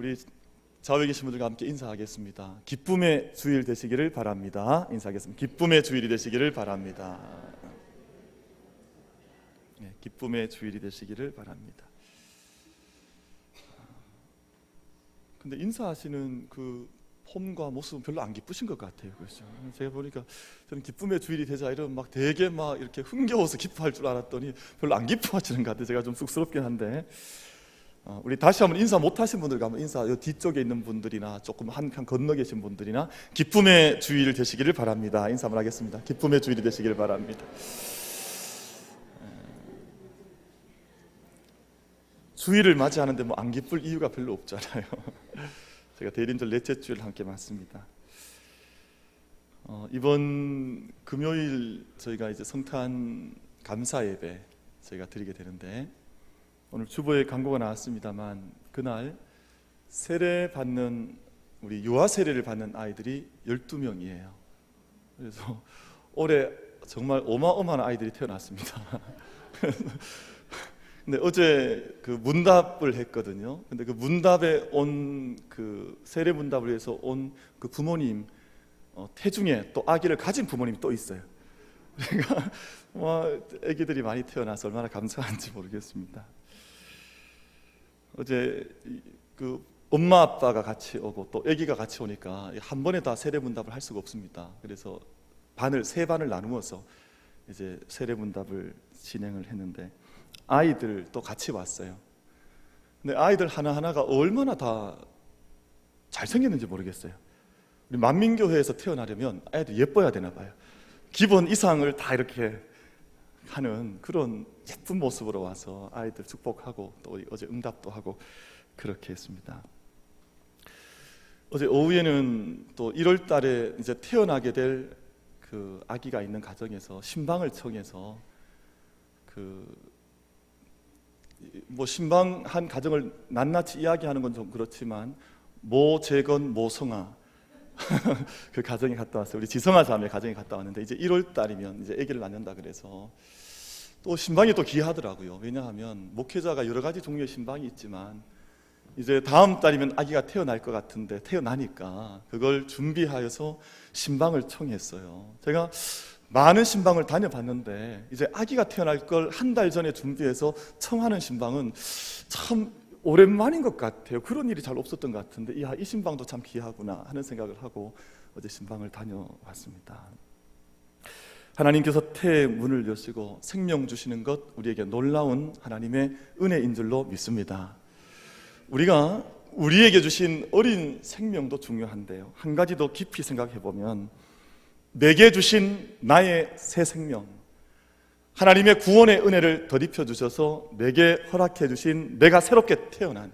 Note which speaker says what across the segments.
Speaker 1: 우리 좌우에 계신 분들과 함께 인사하겠습니다. 기쁨의 주일 되시기를 바랍니다. 인사하겠습니다. 기쁨의 주일이 되시기를 바랍니다. 네, 기쁨의 주일이 되시기를 바랍니다. 근데 인사하시는 그 폼과 모습은 별로 안 기쁘신 것 같아요. 그렇죠? 제가 보니까 저는 기쁨의 주일이 되자 이러면 막 되게 막 이렇게 흥겨워서 기뻐할 줄 알았더니 별로 안 기뻐하시는 것 같아요. 제가 좀 쑥스럽긴 한데 우리 다시 한번 인사 못하신 분들 가면 인사 요 뒤쪽에 있는 분들이나 조금 한 칸 건너 계신 분들이나 기쁨의 주일 되시기를 바랍니다. 인사 한번 하겠습니다. 기쁨의 주일이 되시기를 바랍니다. 주일을 맞이하는데 뭐 안 기쁠 이유가 별로 없잖아요. 제가 대림절 넷째 주일 함께 맞습니다. 이번 금요일 저희가 이제 성탄 감사 예배 저희가 드리게 되는데 오늘 주보에 광고가 나왔습니다만 그날 세례 받는 우리 유아 세례를 받는 아이들이 12명이에요. 그래서 올해 정말 어마어마한 아이들이 태어났습니다. 근데 어제 그 문답을 했거든요. 근데 그 문답에 온 그 세례 문답을 위해서 온 그 부모님 태중에 또 아기를 가진 부모님이 또 있어요. 그러니까 아기들이 많이 태어나서 얼마나 감사한지 모르겠습니다. 어제 그 엄마 아빠가 같이 오고 또 아기가 같이 오니까 한 번에 다 세례 문답을 할 수가 없습니다. 그래서 세 반을 나누어서 이제 세례 문답을 진행을 했는데 아이들도 같이 왔어요. 근데 아이들 하나하나가 얼마나 다 잘생겼는지 모르겠어요. 우리 만민교회에서 태어나려면 아이들 예뻐야 되나 봐요. 기본 이상을 다 이렇게 하는 그런 예쁜 모습으로 와서 아이들 축복하고 또 어제 응답도 하고 그렇게 했습니다. 어제 오후에는 또 1월 달에 이제 태어나게 될 그 아기가 있는 가정에서 신방을 청해서 뭐 신방한 가정을 낱낱이 이야기하는 건 좀 그렇지만 모재건 모성아 그 가정에 갔다 왔어요. 우리 지성아 자매 가정에 갔다 왔는데 이제 1월 달이면 이제 아기를 낳는다 그래서 또 신방이 또 귀하더라고요. 왜냐하면 목회자가 여러 가지 종류의 신방이 있지만 이제 다음 달이면 아기가 태어날 것 같은데 태어나니까 그걸 준비하여서 신방을 청했어요. 제가 많은 신방을 다녀봤는데 이제 아기가 태어날 걸 한 달 전에 준비해서 청하는 신방은 참 오랜만인 것 같아요. 그런 일이 잘 없었던 것 같은데 이 신방도 참 귀하구나 하는 생각을 하고 어제 신방을 다녀왔습니다. 하나님께서 태의 문을 여시고 생명 주시는 것 우리에게 놀라운 하나님의 은혜인 줄로 믿습니다. 우리가 우리에게 주신 어린 생명도 중요한데요, 한 가지 더 깊이 생각해 보면 내게 주신 나의 새 생명, 하나님의 구원의 은혜를 덧입혀 주셔서 내게 허락해 주신 내가 새롭게 태어난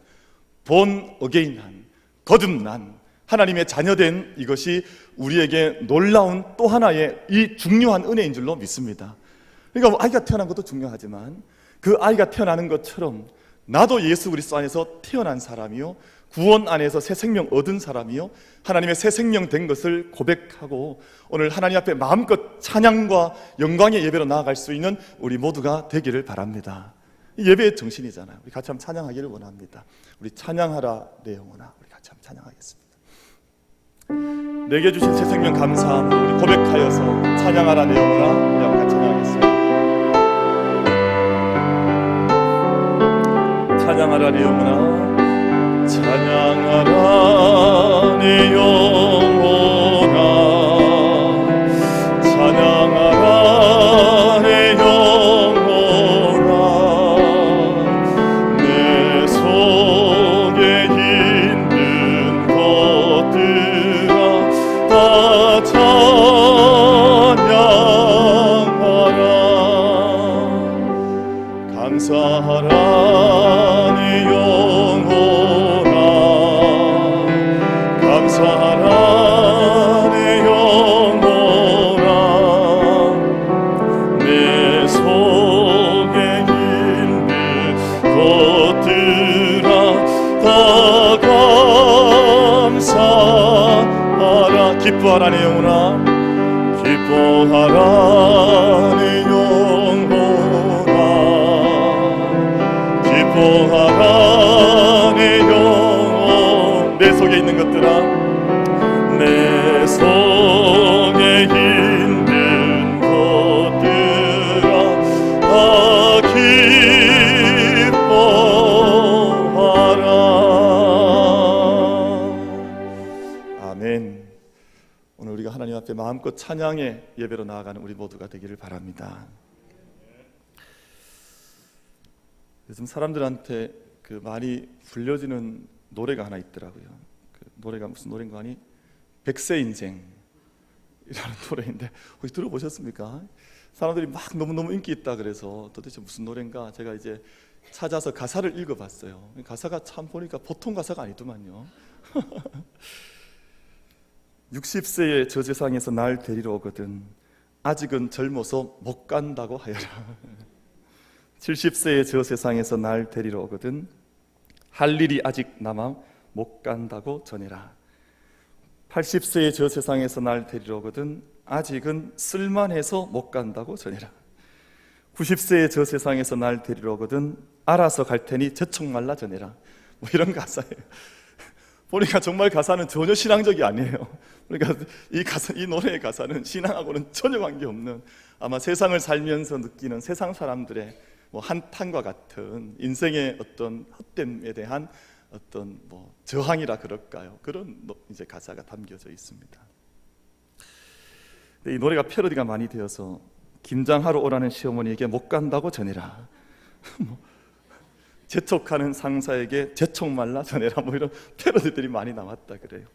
Speaker 1: 본 어게인한 거듭난 하나님의 자녀된 이것이 우리에게 놀라운 또 하나의 이 중요한 은혜인 줄로 믿습니다. 그러니까 아이가 태어난 것도 중요하지만 그 아이가 태어나는 것처럼 나도 예수 그리스도 안에서 태어난 사람이요, 구원 안에서 새 생명 얻은 사람이요, 하나님의 새 생명 된 것을 고백하고 오늘 하나님 앞에 마음껏 찬양과 영광의 예배로 나아갈 수 있는 우리 모두가 되기를 바랍니다. 이 예배의 정신이잖아요. 우리 같이 한번 찬양하기를 원합니다. 우리 찬양하라 내 영혼아, 우리 같이 한번 찬양하겠습니다. 내게 주신 새 생명 감사함으로 우리 고백하여서 찬양하라 내 영혼아, 우리 한번 같이 찬양하겠습니다. 찬양하라 내 영혼아, 찬양하라 내 영혼아, 찬양하라 내 영혼아, 내 속에 있는 것들아 다 찬양하라. 감사하라 기뻐하라 내 영혼아, 기뻐하라 내 영혼아, 기뻐하라 내 영혼아, 속에 있는 것들아, 내 속에 있는 것들아 다 기뻐하라. 아멘. 오늘 우리가 하나님 앞에 마음껏 찬양의 예배로 나아가는 우리 모두가 되기를 바랍니다. 요즘 사람들한테 많이 불려지는 노래가 하나 있더라고요. 그 노래가 무슨 노래인가 하니 백세 인생이라는 노래인데 혹시 들어보셨습니까? 사람들이 막 너무너무 인기 있다 그래서 도대체 무슨 노래인가 제가 이제 찾아서 가사를 읽어봤어요. 가사가 참 보니까 보통 가사가 아니더만요. 60세의 저 세상에서 날 데리러 오거든 아직은 젊어서 못 간다고 하여라. 70세의 저 세상에서 날 데리러 오거든 할 일이 아직 남아 못 간다고 전해라. 80세의 저 세상에서 날 데리러 오거든 아직은 쓸만해서 못 간다고 전해라. 90세의 저 세상에서 날 데리러 오거든 알아서 갈 테니 저촉 말라 전해라. 뭐 이런 가사예요. 보니까 정말 가사는 전혀 신앙적이 아니에요. 그러니까 이 노래의 가사는 신앙하고는 전혀 관계없는 아마 세상을 살면서 느끼는 세상 사람들의 한탄과 같은 인생의 어떤 헛됨에 대한 어떤 저항이라 그럴까요? 그런 이제 가사가 담겨져 있습니다. 이 노래가 패러디가 많이 되어서 김장하러 오라는 시어머니에게 못 간다고 전해라. 재촉하는 상사에게 재촉 말라 전해라. 이런 패러디들이 많이 나왔다 그래요.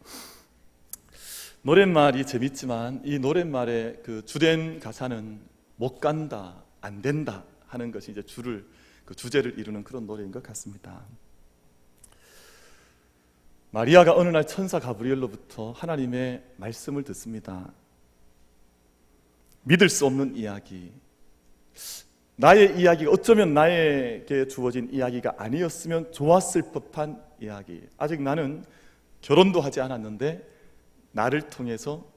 Speaker 1: 노랫말이 재밌지만 이 노랫말의 그 주된 가사는 못 간다, 안 된다 하는 것이 이제 주제를 이루는 그런 노래인 것 같습니다. 마리아가 어느 날 천사 가브리엘로부터 하나님의 말씀을 듣습니다. 믿을 수 없는 이야기, 나의 이야기가 어쩌면 나에게 주어진 이야기가 아니었으면 좋았을 법한 이야기. 아직 나는 결혼도 하지 않았는데 나를 통해서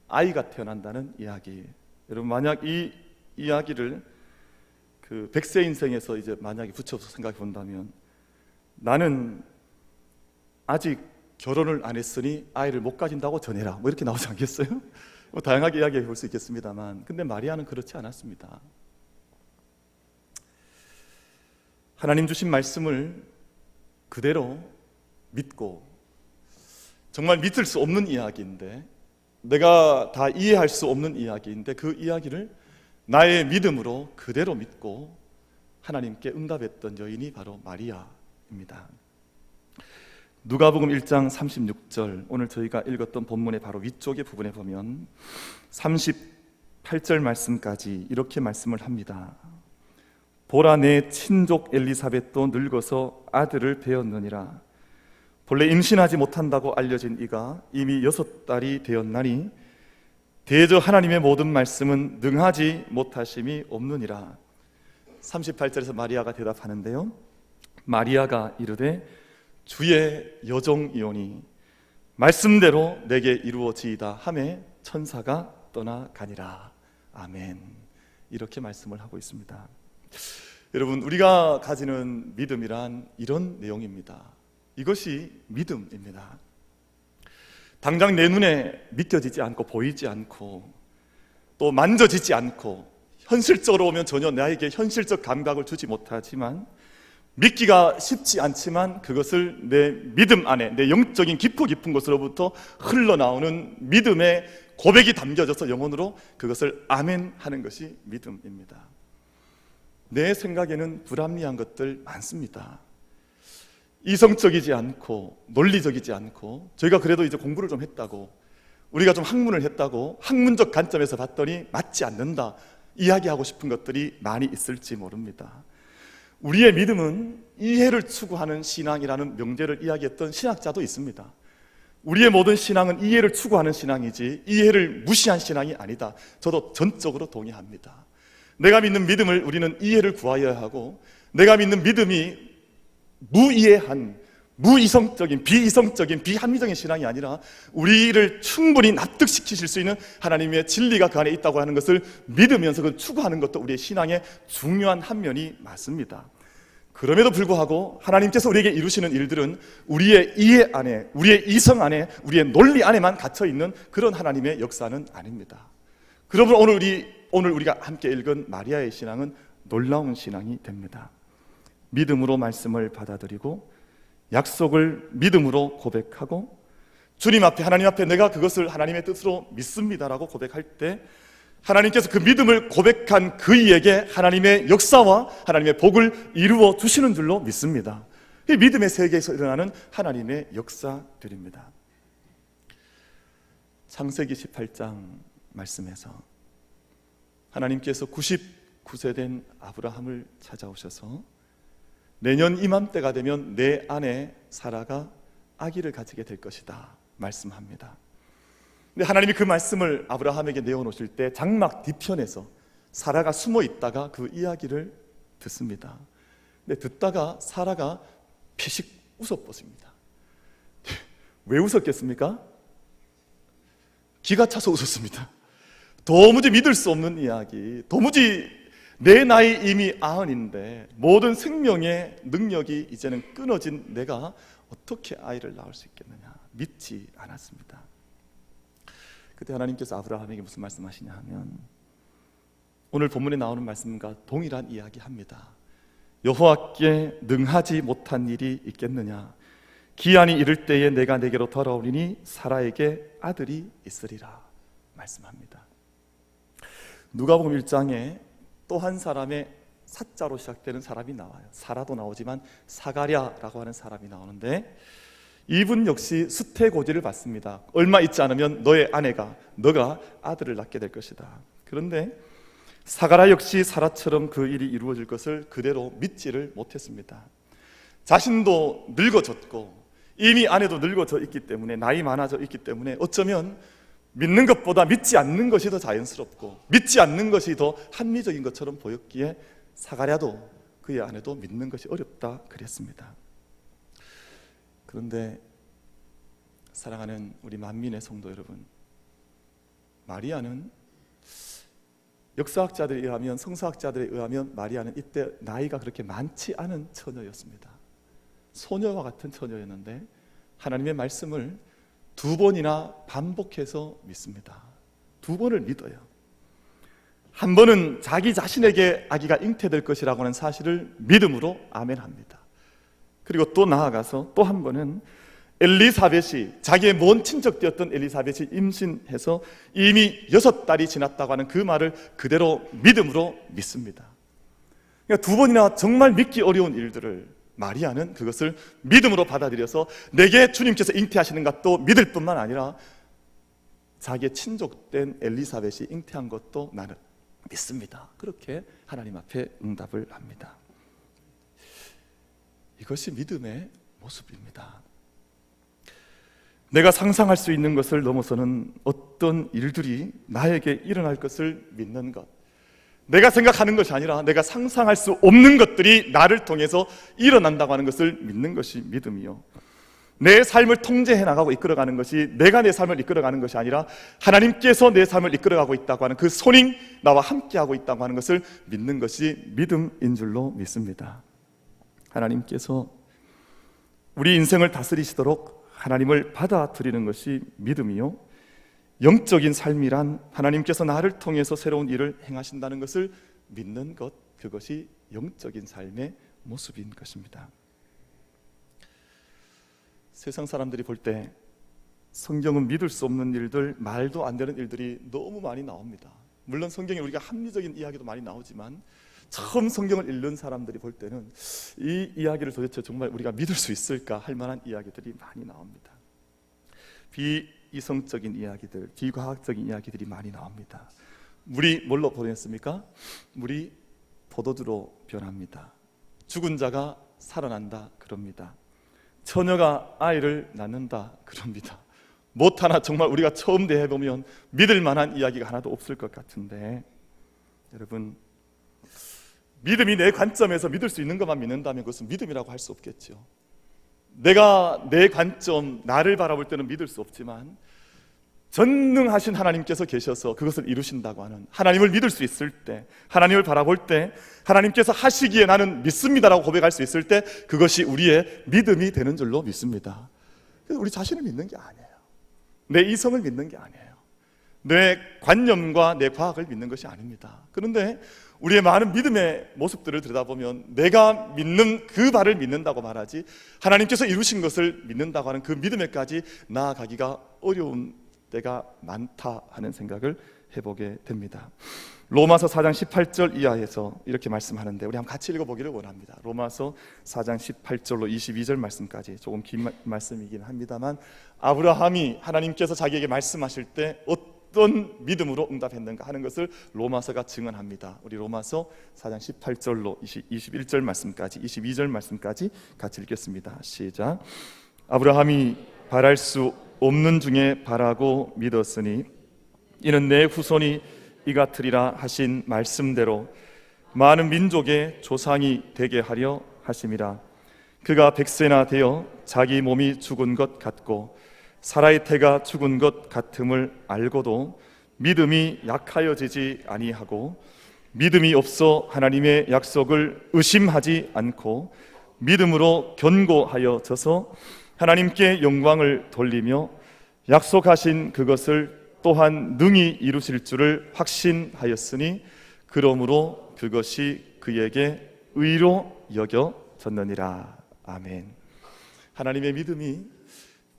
Speaker 1: 아이가 태어난다는 이야기. 여러분, 만약 이 이야기를 그 백세 인생에서 이제 만약에 붙여서 생각해 본다면 나는 아직 결혼을 안 했으니 아이를 못 가진다고 전해라. 이렇게 나오지 않겠어요? 다양하게 이야기해 볼 수 있겠습니다만, 근데 마리아는 그렇지 않았습니다. 하나님 주신 말씀을 그대로 믿고, 정말 믿을 수 없는 이야기인데, 내가 다 이해할 수 없는 이야기인데 그 이야기를 나의 믿음으로 그대로 믿고 하나님께 응답했던 여인이 바로 마리아입니다. 누가복음 1장 36절, 오늘 저희가 읽었던 본문의 바로 위쪽의 부분에 보면 38절 말씀까지 이렇게 말씀을 합니다. 보라, 내 친족 엘리사벳도 늙어서 아들을 배었느니라. 본래 임신하지 못한다고 알려진 이가 이미 6달이 되었나니 대저 하나님의 모든 말씀은 능하지 못하심이 없느니라. 38절에서 마리아가 대답하는데요, 마리아가 이르되 주의 여종이오니 말씀대로 내게 이루어지이다 하매 천사가 떠나가니라. 아멘. 이렇게 말씀을 하고 있습니다. 여러분, 우리가 가지는 믿음이란 이런 내용입니다. 이것이 믿음입니다. 당장 내 눈에 믿겨지지 않고 보이지 않고 또 만져지지 않고 현실적으로 오면 전혀 나에게 현실적 감각을 주지 못하지만, 믿기가 쉽지 않지만 그것을 내 믿음 안에, 내 영적인 깊고 깊은 곳으로부터 흘러나오는 믿음의 고백이 담겨져서 영혼으로 그것을 아멘 하는 것이 믿음입니다. 내 생각에는 불합리한 것들 많습니다. 이성적이지 않고 논리적이지 않고, 저희가 그래도 이제 공부를 좀 했다고, 우리가 좀 학문을 했다고 학문적 관점에서 봤더니 맞지 않는다 이야기하고 싶은 것들이 많이 있을지 모릅니다. 우리의 믿음은 이해를 추구하는 신앙이라는 명제를 이야기했던 신학자도 있습니다. 우리의 모든 신앙은 이해를 추구하는 신앙이지 이해를 무시한 신앙이 아니다. 저도 전적으로 동의합니다. 내가 믿는 믿음을 우리는 이해를 구하여야 하고, 내가 믿는 믿음이 무이해한, 무이성적인, 비이성적인, 비합리적인 신앙이 아니라 우리를 충분히 납득시키실 수 있는 하나님의 진리가 그 안에 있다고 하는 것을 믿으면서 그걸 추구하는 것도 우리의 신앙의 중요한 한 면이 맞습니다. 그럼에도 불구하고 하나님께서 우리에게 이루시는 일들은 우리의 이해 안에, 우리의 이성 안에, 우리의 논리 안에만 갇혀 있는 그런 하나님의 역사는 아닙니다. 그러므로 오늘 우리가 함께 읽은 마리아의 신앙은 놀라운 신앙이 됩니다. 믿음으로 말씀을 받아들이고 약속을 믿음으로 고백하고 주님 앞에, 하나님 앞에 내가 그것을 하나님의 뜻으로 믿습니다라고 고백할 때 하나님께서 그 믿음을 고백한 그이에게 하나님의 역사와 하나님의 복을 이루어 주시는 줄로 믿습니다. 이 믿음의 세계에서 일어나는 하나님의 역사들입니다. 창세기 18장 말씀에서 하나님께서 99세 된 아브라함을 찾아오셔서 내년 이맘때가 되면 내 아내 사라가 아기를 가지게 될 것이다 말씀합니다. 근데 하나님이 그 말씀을 아브라함에게 내어놓으실 때 장막 뒤편에서 사라가 숨어 있다가 그 이야기를 듣습니다. 근데 듣다가 사라가 피식 웃어뻗습니다. 왜 웃었겠습니까? 기가 차서 웃었습니다. 도무지 믿을 수 없는 이야기, 도무지 내 나이 이미 90인데 모든 생명의 능력이 이제는 끊어진 내가 어떻게 아이를 낳을 수 있겠느냐, 믿지 않았습니다. 그때 하나님께서 아브라함에게 무슨 말씀하시냐 하면 오늘 본문에 나오는 말씀과 동일한 이야기합니다. 여호와께 능하지 못한 일이 있겠느냐, 기한이 이를 때에 내가 내게로 돌아오리니 사라에게 아들이 있으리라 말씀합니다. 누가복음 1장에 또 한 사람의 사자로 시작되는 사람이 나와요. 사라도 나오지만 사가랴라고 하는 사람이 나오는데 이분 역시 수태고지를 받습니다. 얼마 있지 않으면 너의 아내가, 너가 아들을 낳게 될 것이다. 그런데 사가랴 역시 사라처럼 그 일이 이루어질 것을 그대로 믿지를 못했습니다. 자신도 늙어졌고 이미 아내도 늙어져 있기 때문에, 나이 많아져 있기 때문에 어쩌면 믿는 것보다 믿지 않는 것이 더 자연스럽고 믿지 않는 것이 더 합리적인 것처럼 보였기에 사가랴도 그의 아내도 믿는 것이 어렵다 그랬습니다. 그런데 사랑하는 우리 만민의 성도 여러분, 마리아는 역사학자들에 의하면, 성서학자들에 의하면 마리아는 이때 나이가 그렇게 많지 않은 처녀였습니다. 소녀와 같은 처녀였는데 하나님의 말씀을 2번이나 반복해서 믿습니다. 2번을 믿어요. 한 번은 자기 자신에게 아기가 잉태될 것이라고 하는 사실을 믿음으로 아멘합니다. 그리고 또 나아가서 또 한 번은 엘리사벳이, 자기의 먼 친척되었던 엘리사벳이 임신해서 이미 6달이 지났다고 하는 그 말을 그대로 믿음으로 믿습니다. 그러니까 2번이나 정말 믿기 어려운 일들을 마리아는 그것을 믿음으로 받아들여서 내게 주님께서 잉태하시는 것도 믿을 뿐만 아니라 자기의 친족된 엘리사벳이 잉태한 것도 나는 믿습니다. 그렇게 하나님 앞에 응답을 합니다. 이것이 믿음의 모습입니다. 내가 상상할 수 있는 것을 넘어서는 어떤 일들이 나에게 일어날 것을 믿는 것, 내가 생각하는 것이 아니라 내가 상상할 수 없는 것들이 나를 통해서 일어난다고 하는 것을 믿는 것이 믿음이요, 내 삶을 통제해 나가고 이끌어가는 것이 내가 내 삶을 이끌어가는 것이 아니라 하나님께서 내 삶을 이끌어가고 있다고 하는 그 손이 나와 함께하고 있다고 하는 것을 믿는 것이 믿음인 줄로 믿습니다. 하나님께서 우리 인생을 다스리시도록 하나님을 받아들이는 것이 믿음이요, 영적인 삶이란 하나님께서 나를 통해서 새로운 일을 행하신다는 것을 믿는 것, 그것이 영적인 삶의 모습인 것입니다. 세상 사람들이 볼 때 성경은 믿을 수 없는 일들, 말도 안 되는 일들이 너무 많이 나옵니다. 물론 성경에 우리가 합리적인 이야기도 많이 나오지만 처음 성경을 읽는 사람들이 볼 때는 이 이야기를 도대체 정말 우리가 믿을 수 있을까 할 만한 이야기들이 많이 나옵니다. 비이성적인 이야기들, 비과학적인 이야기들이 많이 나옵니다. 물이 뭘로 변했습니까? 물이 포도주로 변합니다. 죽은 자가 살아난다 그럽니다. 처녀가 아이를 낳는다 그럽니다. 못 하나 정말 우리가 처음 대해보면 믿을 만한 이야기가 하나도 없을 것 같은데, 여러분, 믿음이 내 관점에서 믿을 수 있는 것만 믿는다면 그것은 믿음이라고 할 수 없겠죠. 내가 내 관점, 나를 바라볼 때는 믿을 수 없지만 전능하신 하나님께서 계셔서 그것을 이루신다고 하는, 하나님을 믿을 수 있을 때, 하나님을 바라볼 때 하나님께서 하시기에 나는 믿습니다라고 고백할 수 있을 때 그것이 우리의 믿음이 되는 줄로 믿습니다. 그래서 우리 자신을 믿는 게 아니에요. 내 이성을 믿는 게 아니에요. 내 관념과 내 과학을 믿는 것이 아닙니다. 그런데 우리의 많은 믿음의 모습들을 들여다보면 내가 믿는 그 바를 믿는다고 말하지 하나님께서 이루신 것을 믿는다고 하는 그 믿음에까지 나아가기가 어려운 때가 많다 하는 생각을 해보게 됩니다. 로마서 4장 18절 이하에서 이렇게 말씀하는데 우리 한번 같이 읽어보기를 원합니다. 로마서 4장 18절로 22절 말씀까지 조금 긴 말씀이긴 합니다만, 아브라함이 하나님께서 자기에게 말씀하실 때 어떤 믿음으로 응답했는가 하는 것을 로마서가 증언합니다. 우리 로마서 4장 18절로 21절 말씀까지 22절 말씀까지 같이 읽겠습니다. 시작. 아브라함이 바랄 수 없는 중에 바라고 믿었으니 이는 내 후손이 이 같으리라 하신 말씀대로 많은 민족의 조상이 되게 하려 하심이라. 그가 100세나 되어 자기 몸이 죽은 것 같고 사라의 태가 죽은 것 같음을 알고도 믿음이 약하여지지 아니하고 믿음이 없어 하나님의 약속을 의심하지 않고 믿음으로 견고하여져서 하나님께 영광을 돌리며 약속하신 그것을 또한 능히 이루실 줄을 확신하였으니 그러므로 그것이 그에게 의로 여겨졌느니라. 아멘. 하나님의 믿음이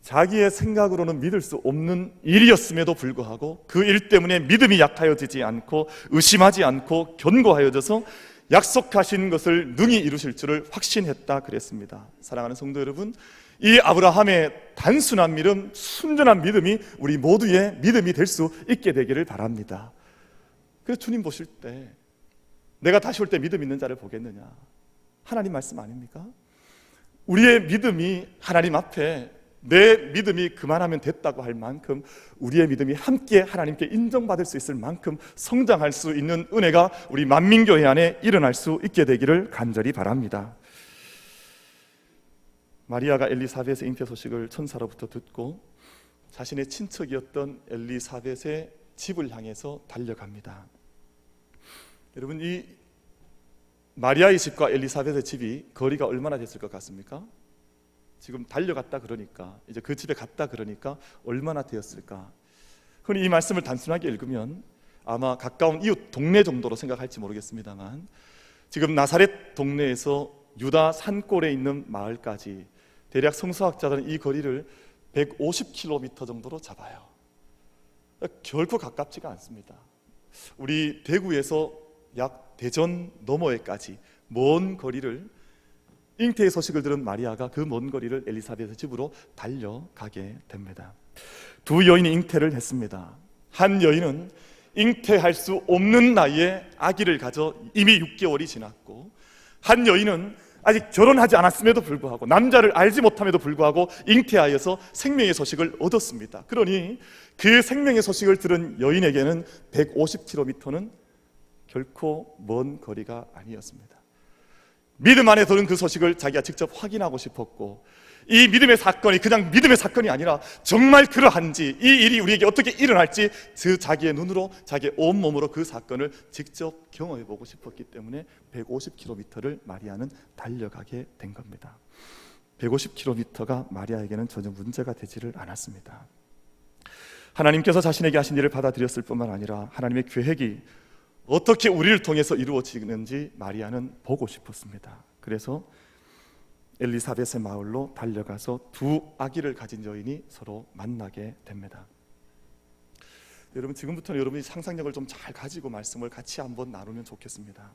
Speaker 1: 자기의 생각으로는 믿을 수 없는 일이었음에도 불구하고 그 일 때문에 믿음이 약하여지지 않고 의심하지 않고 견고하여져서 약속하신 것을 능히 이루실 줄을 확신했다 그랬습니다. 사랑하는 성도 여러분, 이 아브라함의 단순한 믿음, 순전한 믿음이 우리 모두의 믿음이 될 수 있게 되기를 바랍니다. 그래서 주님 보실 때 내가 다시 올 때 믿음 있는 자를 보겠느냐, 하나님 말씀 아닙니까? 우리의 믿음이 하나님 앞에 내 믿음이 그만하면 됐다고 할 만큼 우리의 믿음이 함께 하나님께 인정받을 수 있을 만큼 성장할 수 있는 은혜가 우리 만민교회 안에 일어날 수 있게 되기를 간절히 바랍니다. 마리아가 엘리사벳의 잉태 소식을 천사로부터 듣고 자신의 친척이었던 엘리사벳의 집을 향해서 달려갑니다. 여러분, 이 마리아의 집과 엘리사벳의 집이 거리가 얼마나 됐을 것 같습니까? 지금 달려갔다 그러니까, 이제 그 집에 갔다 그러니까 얼마나 되었을까? 흔히 이 말씀을 단순하게 읽으면 아마 가까운 이웃 동네 정도로 생각할지 모르겠습니다만, 지금 나사렛 동네에서 유다 산골에 있는 마을까지 대략 성서학자들은 이 거리를 150km 정도로 잡아요. 결코 가깝지가 않습니다. 우리 대구에서 약 대전 너머에까지 먼 거리를, 잉태의 소식을 들은 마리아가 그 먼 거리를 엘리사벳의 집으로 달려가게 됩니다. 두 여인이 잉태를 했습니다. 한 여인은 잉태할 수 없는 나이에 아기를 가져 이미 6개월이 지났고, 한 여인은 아직 결혼하지 않았음에도 불구하고 남자를 알지 못함에도 불구하고 잉태하여서 생명의 소식을 얻었습니다. 그러니 그 생명의 소식을 들은 여인에게는 150km는 결코 먼 거리가 아니었습니다. 믿음 안에 들은 그 소식을 자기가 직접 확인하고 싶었고, 이 믿음의 사건이 그냥 믿음의 사건이 아니라 정말 그러한지, 이 일이 우리에게 어떻게 일어날지 그 자기의 눈으로, 자기의 온몸으로 그 사건을 직접 경험해보고 싶었기 때문에 150km를 마리아는 달려가게 된 겁니다. 150km가 마리아에게는 전혀 문제가 되지를 않았습니다. 하나님께서 자신에게 하신 일을 받아들였을 뿐만 아니라 하나님의 계획이 어떻게 우리를 통해서 이루어지는지 마리아는 보고 싶었습니다. 그래서 엘리사벳의 마을로 달려가서 두 아기를 가진 여인이 서로 만나게 됩니다. 여러분, 지금부터는 여러분이 상상력을 좀 잘 가지고 말씀을 같이 한번 나누면 좋겠습니다.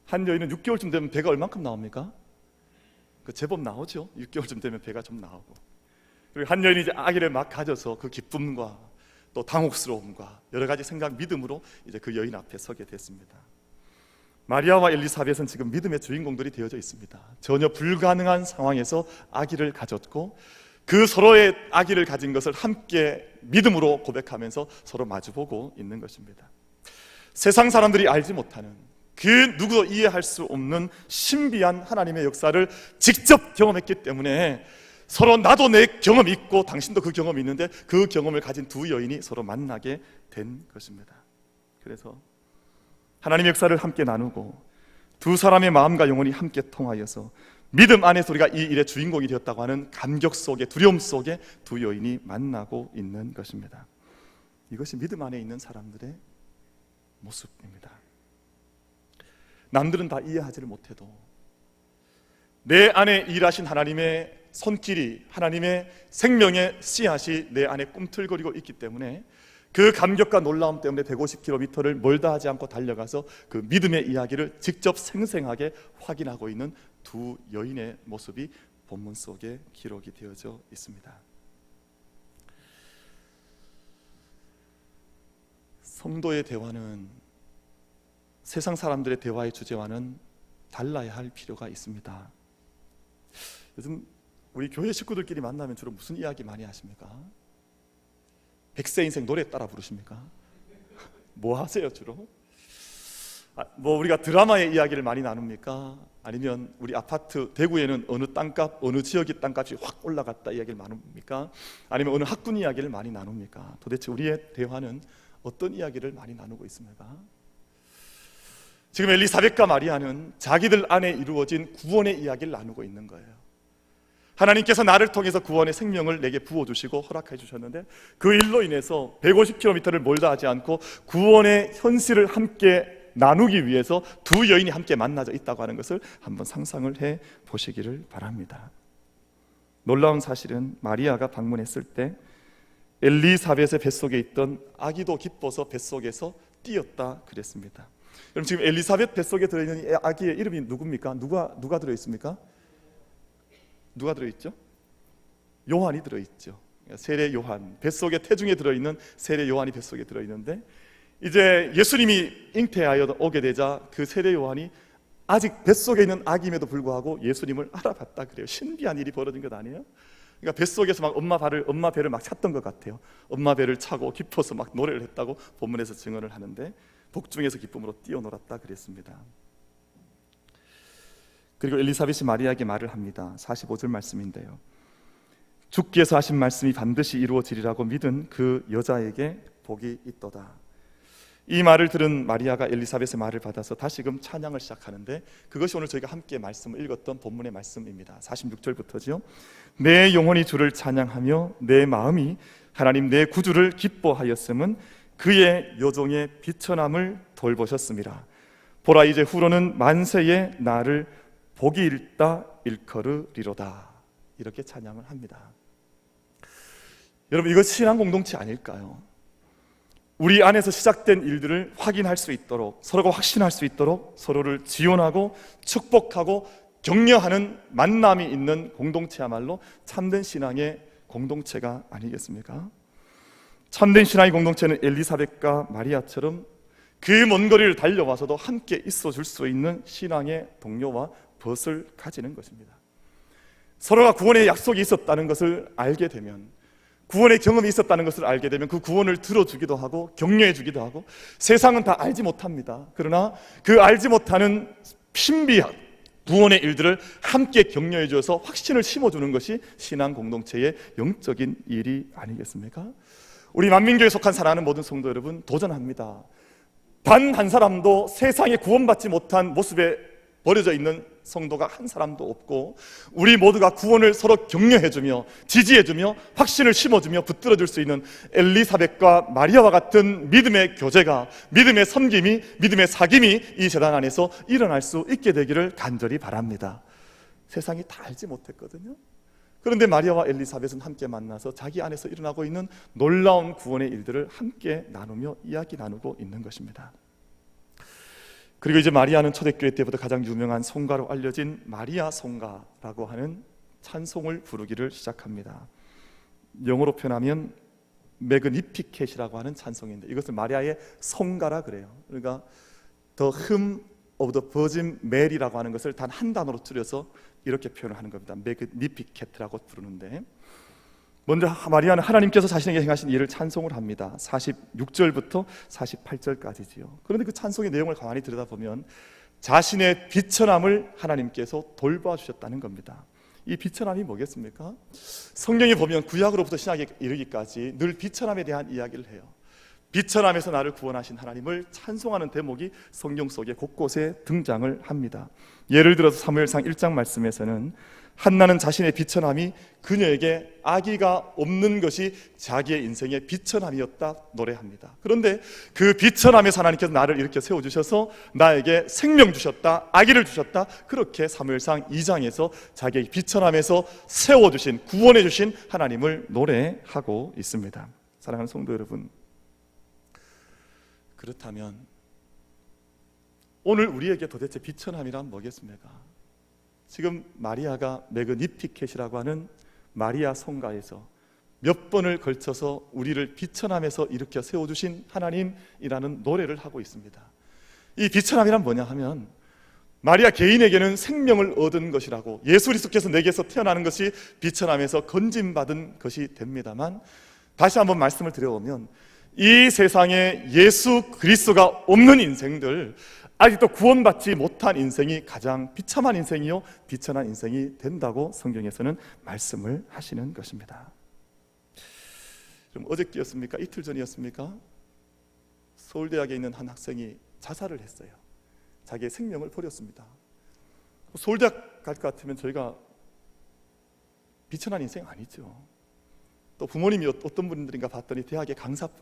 Speaker 1: 한 여인은 6개월쯤 되면 배가 얼만큼 나옵니까? 제법 나오죠. 6개월쯤 되면 배가 좀 나오고, 그리고 한 여인이 이제 아기를 막 가져서 그 기쁨과 또 당혹스러움과 여러 가지 생각, 믿음으로 이제 그 여인 앞에 서게 됐습니다. 마리아와 엘리사벳은 지금 믿음의 주인공들이 되어져 있습니다. 전혀 불가능한 상황에서 아기를 가졌고, 그 서로의 아기를 가진 것을 함께 믿음으로 고백하면서 서로 마주보고 있는 것입니다. 세상 사람들이 알지 못하는, 그 누구도 이해할 수 없는 신비한 하나님의 역사를 직접 경험했기 때문에 서로 나도 내 경험이 있고 당신도 그 경험이 있는데 그 경험을 가진 두 여인이 서로 만나게 된 것입니다. 그래서 하나님의 역사를 함께 나누고 두 사람의 마음과 영혼이 함께 통하여서 믿음 안에서 우리가 이 일의 주인공이 되었다고 하는 감격 속에, 두려움 속에 두 여인이 만나고 있는 것입니다. 이것이 믿음 안에 있는 사람들의 모습입니다. 남들은 다 이해하지를 못해도 내 안에 일하신 하나님의 손길이, 하나님의 생명의 씨앗이 내 안에 꿈틀거리고 있기 때문에 그 감격과 놀라움 때문에 150km를 멀다 하지 않고 달려가서 그 믿음의 이야기를 직접 생생하게 확인하고 있는 두 여인의 모습이 본문 속에 기록이 되어져 있습니다. 성도의 대화는 세상 사람들의 대화의 주제와는 달라야 할 필요가 있습니다. 요즘 우리 교회 식구들끼리 만나면 주로 무슨 이야기 많이 하십니까? 백세 인생 노래 따라 부르십니까? 뭐 하세요 주로? 뭐 우리가 드라마의 이야기를 많이 나눕니까? 아니면 우리 아파트 대구에는 어느 땅값, 어느 지역의 땅값이 확 올라갔다 이야기를 나눕니까? 아니면 어느 학군 이야기를 많이 나눕니까? 도대체 우리의 대화는 어떤 이야기를 많이 나누고 있습니까? 지금 엘리사벳과 마리아는 자기들 안에 이루어진 구원의 이야기를 나누고 있는 거예요. 하나님께서 나를 통해서 구원의 생명을 내게 부어주시고 허락해 주셨는데 그 일로 인해서 150km를 멀다 하지 않고 구원의 현실을 함께 나누기 위해서 두 여인이 함께 만나져 있다고 하는 것을 한번 상상을 해 보시기를 바랍니다. 놀라운 사실은 마리아가 방문했을 때 엘리사벳의 뱃속에 있던 아기도 기뻐서 뱃속에서 뛰었다 그랬습니다. 그럼 지금 엘리사벳 뱃속에 들어있는 아기의 이름이 누굽니까? 누가 들어있습니까? 누가 들어있죠? 요한이 들어있죠. 세례 요한, 뱃속에 태중에 들어있는 세례 요한이 뱃속에 들어있는데 이제 예수님이 잉태하여 오게 되자 그 세례 요한이 아직 뱃속에 있는 아기임에도 불구하고 예수님을 알아봤다 그래요. 신비한 일이 벌어진 것 아니에요? 그러니까 뱃속에서 막 엄마 배를 막 찾던 것 같아요. 엄마 배를 차고 기뻐서 막 노래를 했다고 본문에서 증언을 하는데 복중에서 기쁨으로 뛰어놀았다 그랬습니다. 그리고 엘리사벳이 마리아에게 말을 합니다. 45절 말씀인데요, 주께서 하신 말씀이 반드시 이루어지리라고 믿은 그 여자에게 복이 있도다. 이 말을 들은 마리아가 엘리사벳의 말을 받아서 다시금 찬양을 시작하는데 그것이 오늘 저희가 함께 말씀을 읽었던 본문의 말씀입니다. 46절부터죠. 내 영혼이 주를 찬양하며 내 마음이 하나님 내 구주를 기뻐하였음은 그의 여종의 비천함을 돌보셨습니다. 보라 이제 후로는 만세의 나를 복이 읽다 일컬으리로다. 이렇게 찬양을 합니다. 여러분, 이거 신앙 공동체 아닐까요? 우리 안에서 시작된 일들을 확인할 수 있도록, 서로가 확신할 수 있도록 서로를 지원하고 축복하고 격려하는 만남이 있는 공동체야말로 참된 신앙의 공동체가 아니겠습니까? 참된 신앙의 공동체는 엘리사벳과 마리아처럼 그 먼 거리를 달려와서도 함께 있어줄 수 있는 신앙의 동료와 벗을 가지는 것입니다. 서로가 구원의 약속이 있었다는 것을 알게 되면, 구원의 경험이 있었다는 것을 알게 되면 그 구원을 들어주기도 하고 격려해 주기도 하고, 세상은 다 알지 못합니다. 그러나 그 알지 못하는 신비한 구원의 일들을 함께 격려해 주어서 확신을 심어주는 것이 신앙 공동체의 영적인 일이 아니겠습니까? 우리 만민교회에 속한 사랑하는 모든 성도 여러분, 도전합니다. 단 한 사람도 세상에 구원받지 못한 모습에 버려져 있는 성도가 한 사람도 없고, 우리 모두가 구원을 서로 격려해주며 지지해주며 확신을 심어주며 붙들어줄 수 있는 엘리사벳과 마리아와 같은 믿음의 교제가, 믿음의 섬김이, 믿음의 사귐이 이 세상 안에서 일어날 수 있게 되기를 간절히 바랍니다. 세상이 다 알지 못했거든요. 그런데 마리아와 엘리사벳은 함께 만나서 자기 안에서 일어나고 있는 놀라운 구원의 일들을 함께 나누며 이야기 나누고 있는 것입니다. 그리고 이제 마리아는 초대교회 때부터 가장 유명한 송가로 알려진 마리아 송가라고 하는 찬송을 부르기를 시작합니다. 영어로 표현하면 매그니피켓이라고 하는 찬송인데 이것을 마리아의 송가라 그래요. 그러니까 The Hymn of the Virgin Mary라고 하는 것을 단 한 단어로 줄여서 이렇게 표현을 하는 겁니다. 매그니피켓이라고 부르는데, 먼저 마리아는 하나님께서 자신에게 행하신 일을 찬송을 합니다. 46절부터 48절까지지요. 그런데 그 찬송의 내용을 가만히 들여다보면 자신의 비천함을 하나님께서 돌봐주셨다는 겁니다. 이 비천함이 뭐겠습니까? 성경에 보면 구약으로부터 신약에 이르기까지 늘 비천함에 대한 이야기를 해요. 비천함에서 나를 구원하신 하나님을 찬송하는 대목이 성경 속에 곳곳에 등장을 합니다. 예를 들어서 사무엘상 1장 말씀에서는 한나는 자신의 비천함이 그녀에게 아기가 없는 것이 자기의 인생의 비천함이었다 노래합니다. 그런데 그 비천함에서 하나님께서 나를 일으켜 세워주셔서 나에게 생명 주셨다, 아기를 주셨다, 그렇게 사무엘상 2장에서 자기의 비천함에서 세워주신, 구원해 주신 하나님을 노래하고 있습니다. 사랑하는 성도 여러분, 그렇다면 오늘 우리에게 도대체 비천함이란 뭐겠습니까? 지금 마리아가 매그니피켓이라고 하는 마리아 성가에서 몇 번을 걸쳐서 우리를 비천함에서 일으켜 세워주신 하나님이라는 노래를 하고 있습니다. 이 비천함이란 뭐냐 하면 마리아 개인에게는 생명을 얻은 것이라고, 예수 그리스도께서 내게서 태어나는 것이 비천함에서 건짐받은 것이 됩니다만, 다시 한번 말씀을 드려보면 이 세상에 예수 그리스도가 없는 인생들, 아직도 구원받지 못한 인생이 가장 비참한 인생이요 비천한 인생이 된다고 성경에서는 말씀을 하시는 것입니다. 좀 어저께였습니까? 이틀 전이었습니까? 서울대학에 있는 한 학생이 자살을 했어요. 자기의 생명을 버렸습니다. 서울대학 갈 것 같으면 저희가 비천한 인생 아니죠. 또 부모님이 어떤 분들인가 봤더니 대학에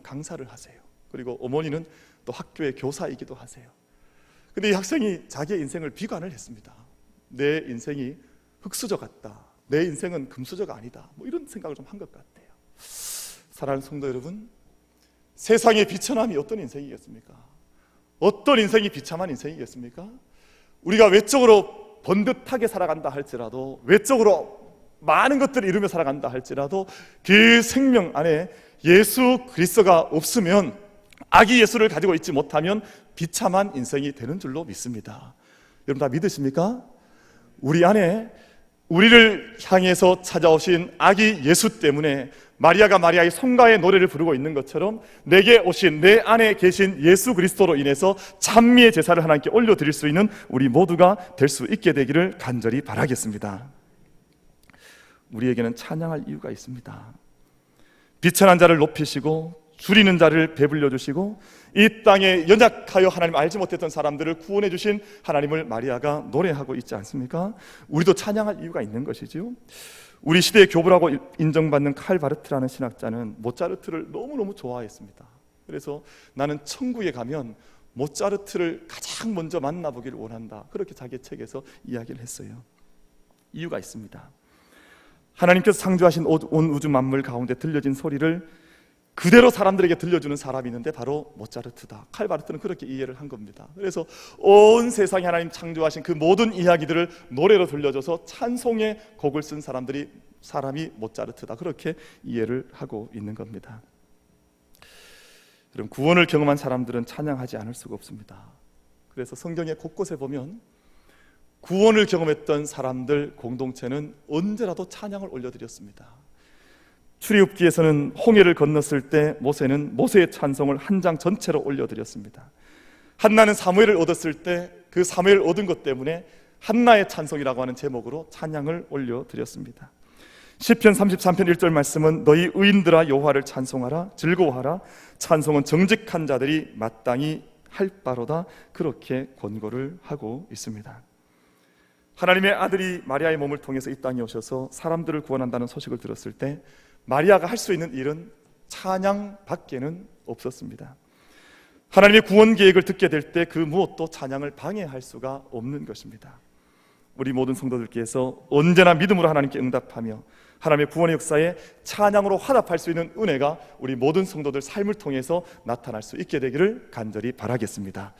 Speaker 1: 강사를 하세요. 그리고 어머니는 또 학교의 교사이기도 하세요. 근데 이 학생이 자기의 인생을 비관을 했습니다. 내 인생이 흙수저 같다, 내 인생은 금수저가 아니다, 뭐 이런 생각을 좀 한 것 같아요. 사랑하는 성도 여러분, 세상의 비천함이 어떤 인생이겠습니까? 어떤 인생이 비참한 인생이겠습니까? 우리가 외적으로 번듯하게 살아간다 할지라도, 외적으로 많은 것들을 이루며 살아간다 할지라도 그 생명 안에 예수 그리스도가 없으면, 아기 예수를 가지고 있지 못하면 비참한 인생이 되는 줄로 믿습니다. 여러분 다 믿으십니까? 우리 안에 우리를 향해서 찾아오신 아기 예수 때문에 마리아가 마리아의 성가의 노래를 부르고 있는 것처럼 내게 오신, 내 안에 계신 예수 그리스도로 인해서 찬미의 제사를 하나님께 올려드릴 수 있는 우리 모두가 될 수 있게 되기를 간절히 바라겠습니다. 우리에게는 찬양할 이유가 있습니다. 비천한 자를 높이시고 줄이는 자를 배불려 주시고 이 땅에 연약하여 하나님 알지 못했던 사람들을 구원해 주신 하나님을 마리아가 노래하고 있지 않습니까? 우리도 찬양할 이유가 있는 것이지요. 우리 시대의 교부라고 인정받는 칼 바르트라는 신학자는 모차르트를 너무너무 좋아했습니다. 그래서 나는 천국에 가면 모차르트를 가장 먼저 만나보기를 원한다, 그렇게 자기의 책에서 이야기를 했어요. 이유가 있습니다. 하나님께서 창조하신 온 우주 만물 가운데 들려진 소리를 그대로 사람들에게 들려주는 사람이 있는데 바로 모차르트다. 칼 바르트는 그렇게 이해를 한 겁니다. 그래서 온 세상에 하나님 창조하신 그 모든 이야기들을 노래로 들려줘서 찬송의 곡을 쓴 사람이 모차르트다, 그렇게 이해를 하고 있는 겁니다. 여러분, 구원을 경험한 사람들은 찬양하지 않을 수가 없습니다. 그래서 성경의 곳곳에 보면 구원을 경험했던 사람들 공동체는 언제라도 찬양을 올려드렸습니다. 출애굽기에서는 홍해를 건넜을 때 모세는 모세의 찬송을 한 장 전체로 올려드렸습니다. 한나는 사무엘을 얻었을 때 그 사무엘을 얻은 것 때문에 한나의 찬송이라고 하는 제목으로 찬양을 올려드렸습니다. 시편 33편 1절 말씀은 너희 의인들아 여호와를 찬송하라, 즐거워하라, 찬송은 정직한 자들이 마땅히 할 바로다, 그렇게 권고를 하고 있습니다. 하나님의 아들이 마리아의 몸을 통해서 이 땅에 오셔서 사람들을 구원한다는 소식을 들었을 때 마리아가 할 수 있는 일은 찬양밖에는 없었습니다. 하나님의 구원 계획을 듣게 될 때 그 무엇도 찬양을 방해할 수가 없는 것입니다. 우리 모든 성도들께서 언제나 믿음으로 하나님께 응답하며 하나님의 구원의 역사에 찬양으로 화답할 수 있는 은혜가 우리 모든 성도들 삶을 통해서 나타날 수 있게 되기를 간절히 바라겠습니다.